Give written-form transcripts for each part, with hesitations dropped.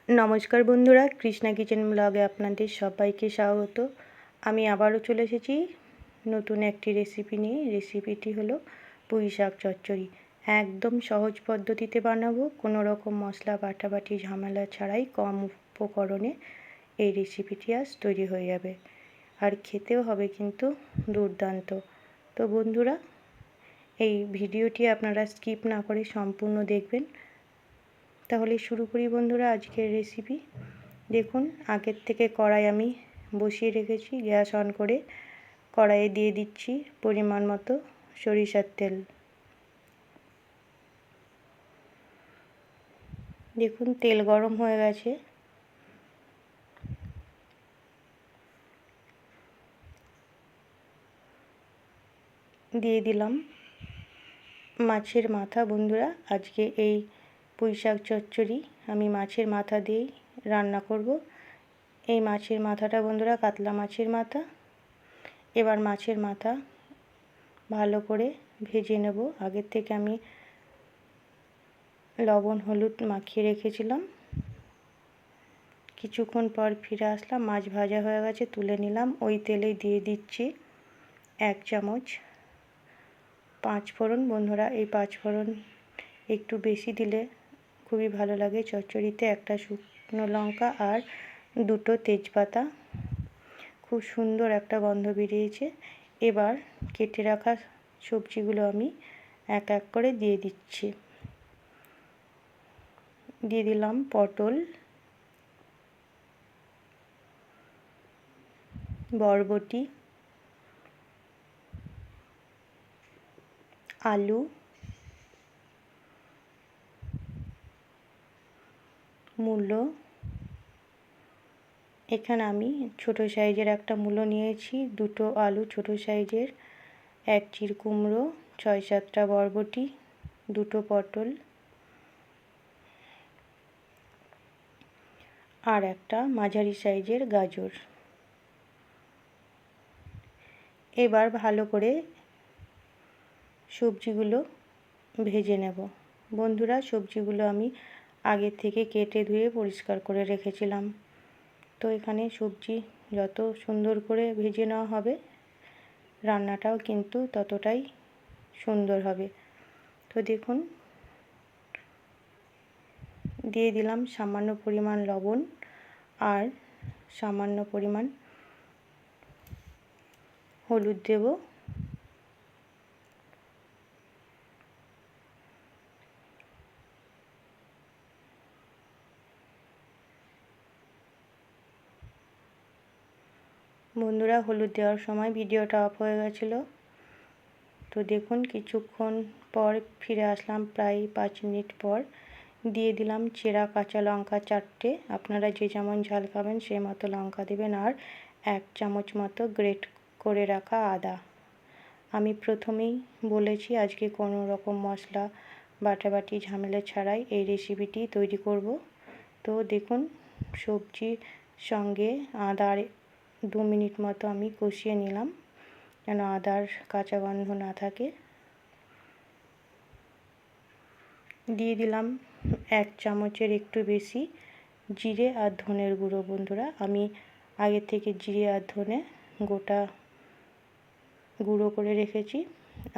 নমস্কার বন্ধুরা, কৃষ্ণা কিচেন ব্লগে আপনাদের সবাইকে স্বাগত। আমি আবারও চলে এসেছি নতুন একটি রেসিপি নিয়ে। রেসিপিটি হলো পুঁই শাক চচ্চড়ি। একদম সহজ পদ্ধতিতে বানাবো, কোনো রকম মশলা বাটাবাটি ঝামেলা ছাড়াই কম উপকরণে এই রেসিপিটি আজ তৈরি হয়ে যাবে, আর খেতেও হবে কিন্তু দুর্দান্ত। তো বন্ধুরা, এই ভিডিওটি আপনারা স্কিপ না করে সম্পূর্ণ দেখবেন। তাহলে শুরু করি বন্ধুরা আজকের রেসিপি। দেখুন, আগের থেকে কড়াই আমি বসিয়ে রেখেছি। গ্যাস অন করে কড়াইয়ে দিয়ে দিচ্ছি পরিমাণ মতো সরিষার তেল। দেখুন, তেল গরম হয়ে গেছে। দিয়ে দিলাম মাছের মাথা। বন্ধুরা, আজকে এই পুঁই শাক চচ্চড়ি আমি মাছের মাথা দিয়েই রান্না করব। এই মাছের মাথাটা বন্ধুরা কাতলা মাছের মাথা। এবার মাছের মাথা ভালো করে ভেজে নেব। আগের থেকে আমি লবণ হলুদ মাখিয়ে রেখেছিলাম। কিছুক্ষণ পর ফিরে আসলাম, মাছ ভাজা হয়ে গেছে, তুলে নিলাম। ওই তেলেই দিয়ে দিচ্ছি 1 চামচ পাঁচফোড়ন। বন্ধুরা, এই পাঁচফোড়ন একটু বেশি দিলে খুবই ভালো লাগে চচ্চড়িতে। একটা শুকনো লঙ্কা আর 2টো তেজপাতা, খুব সুন্দর একটা গন্ধ বেরিয়েছে। এবার কেটে রাখা সবজিগুলো আমি এক এক করে দিয়ে দিচ্ছি। দিয়ে দিলাম পটল, বরবটি, আলু, মূলো। এখানে আমি ছোট সাইজের একটা মূলো নিয়েছি, 2টো আলু ছোট সাইজের, 1 চির কুমড়ো, 6-7টা বরবটি, 2টো পটল আর একটা মাঝারি সাইজের গাজর। এবার ভালো করে সবজিগুলো ভেজে নেব। বন্ধুরা, সবজিগুলো আমি আগে থেকে কেটে ধুয়ে পরিষ্কার করে রেখেছিলাম। তো এখানে সবজি যত সুন্দর করে ভেজে নেওয়া হবে, রান্নাটাও কিন্তু ততটাই সুন্দর হবে। তো দেখুন, দিয়ে দিলাম সামান্য পরিমাণ লবণ আর সামান্য পরিমাণ হলুদ দেব। বন্ধুরা, হলুদ দেওয়ার সময় ভিডিওটা অফ হয়ে গেছিলো। তো দেখুন, কিছুক্ষণ পর ফিরে আসলাম, প্রায় 5 মিনিট পর। দিয়ে দিলাম চেরা কাঁচা লঙ্কা 4টে। আপনারা যে যেমন ঝাল খাবেন সেই মতো লঙ্কা দেবেন। আর 1 চামচ মতো গ্রেট করে রাখা আদা। আমি প্রথমেই বলেছি আজকে কোনো রকম মশলা বাটাবাটি ঝামেলা ছাড়াই এই রেসিপিটি তৈরি করব। তো দেখুন, সবজির সঙ্গে আদার 2 মিনিট মতো আমি কষিয়ে নিলাম, যেন আদার কাঁচা গন্ধ না থাকে। দিয়ে দিলাম 1 চামচের একটু বেশি জিরে আর ধনের গুঁড়ো। বন্ধুরা, আমি আগে থেকে জিরে আর ধনে গোটা গুঁড়ো করে রেখেছি।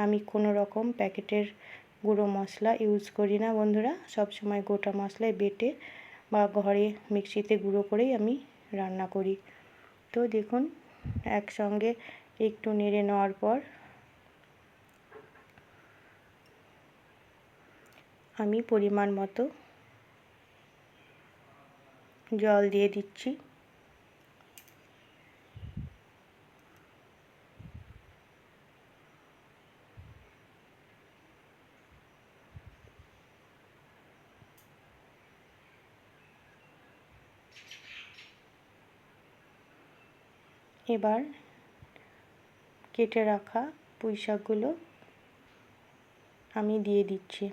আমি কোনো রকম প্যাকেটের গুঁড়ো মশলা ইউজ করি না বন্ধুরা, সব সময় গোটা মশলায় বেটে বা ঘরে মিক্সিতে গুঁড়ো করেই আমি রান্না করি। তো দেখুন, একসঙ্গে একটু নেড়ে নেওয়ার পর আমি পরিমাণ মতো জল দিয়ে দিচ্ছি। এবার কেটে রাখা পুঁই শাকগুলো আমি দিয়ে দিচ্ছি।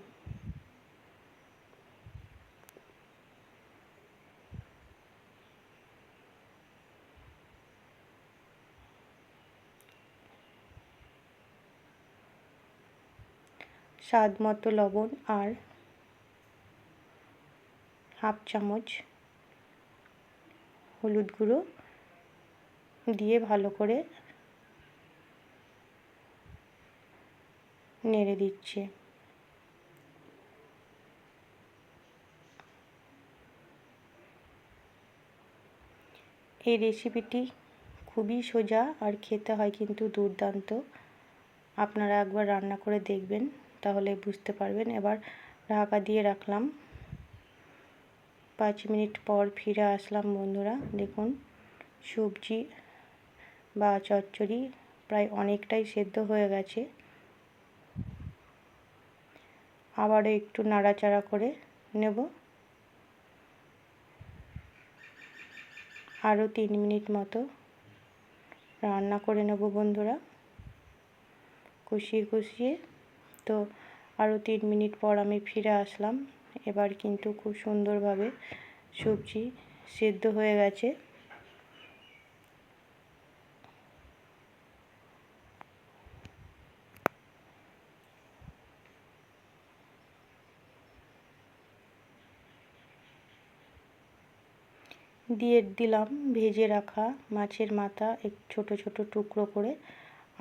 স্বাদ মতো লবণ আর 1/2 চামচ হলুদ গুঁড়ো দিয়ে ভালো করে নেড়ে দিচ্ছি। এই রেসিপিটি খুবই সোজা আর খেতে হয় কিন্তু দুর্দান্ত। আপনারা একবার রান্না করে দেখবেন, তাহলে বুঝতে পারবেন। এবার ঢাকা দিয়ে রাখলাম। 5 মিনিট পর ফিরে আসলাম বন্ধুরা। দেখুন সবজি বা চচ্চড়ি প্রায় অনেকটাই সেদ্ধ হয়ে গেছে। আবারও একটু নাড়াচাড়া করে নেব। আরও 3 মিনিট মতো রান্না করে নেব বন্ধুরা, কষিয়ে কষিয়ে। তো আরও 3 মিনিট পর আমি ফিরে আসলাম। এবার কিন্তু খুব সুন্দরভাবে সবজি সেদ্ধ হয়ে গেছে। দিয়ে দিলাম ভেজে রাখা মাছের মাথা ছোট ছোট টুকরো করে,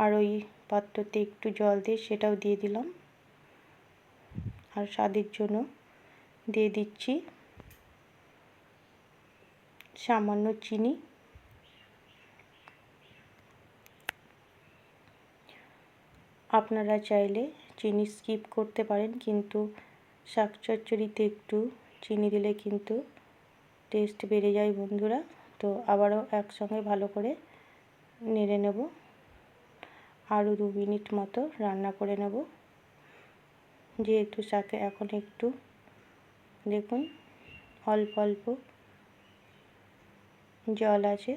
আর ওই পাত্রতে একটু জল দিয়ে সেটাও দিয়ে দিলাম। আর স্বাদের জন্য দিয়ে দিচ্ছি সামান্য চিনি। আপনারা চাইলে চিনি স্কিপ করতে পারেন, কিন্তু শাক চচ্চড়িতে একটু চিনি দিলে কিন্তু টেস্ট বেড়ে যায় বন্ধুরা। তো আবারও একসঙ্গে ভালো করে নেড়ে নেব। আরও 2 মিনিট মতো রান্না করে নেব। যেহেতু শাকে এখন একটু দেখুন অল্প অল্প জল আছে,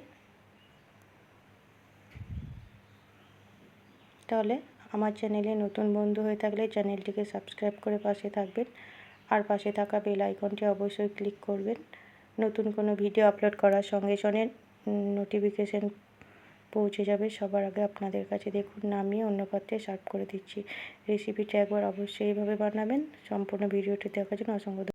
তাহলে আমার চ্যানেলে নতুন বন্ধু হয়ে থাকলে চ্যানেলটিকে সাবস্ক্রাইব করে পাশে থাকবেন, আর পাশে থাকা বেল আইকনটি অবশ্যই ক্লিক করবেন। নতুন কোনো ভিডিও আপলোড করার সঙ্গে সঙ্গে নোটিফিকেশান পৌঁছে যাবে সবার আগে আপনাদের কাছে। দেখুন নামিয়ে অন্য পাত্রে সার্ভ করে দিচ্ছি। রেসিপিটা একবার অবশ্যই এইভাবে বানাবেন। সম্পূর্ণ ভিডিওটি দেখার জন্য অসংখ্য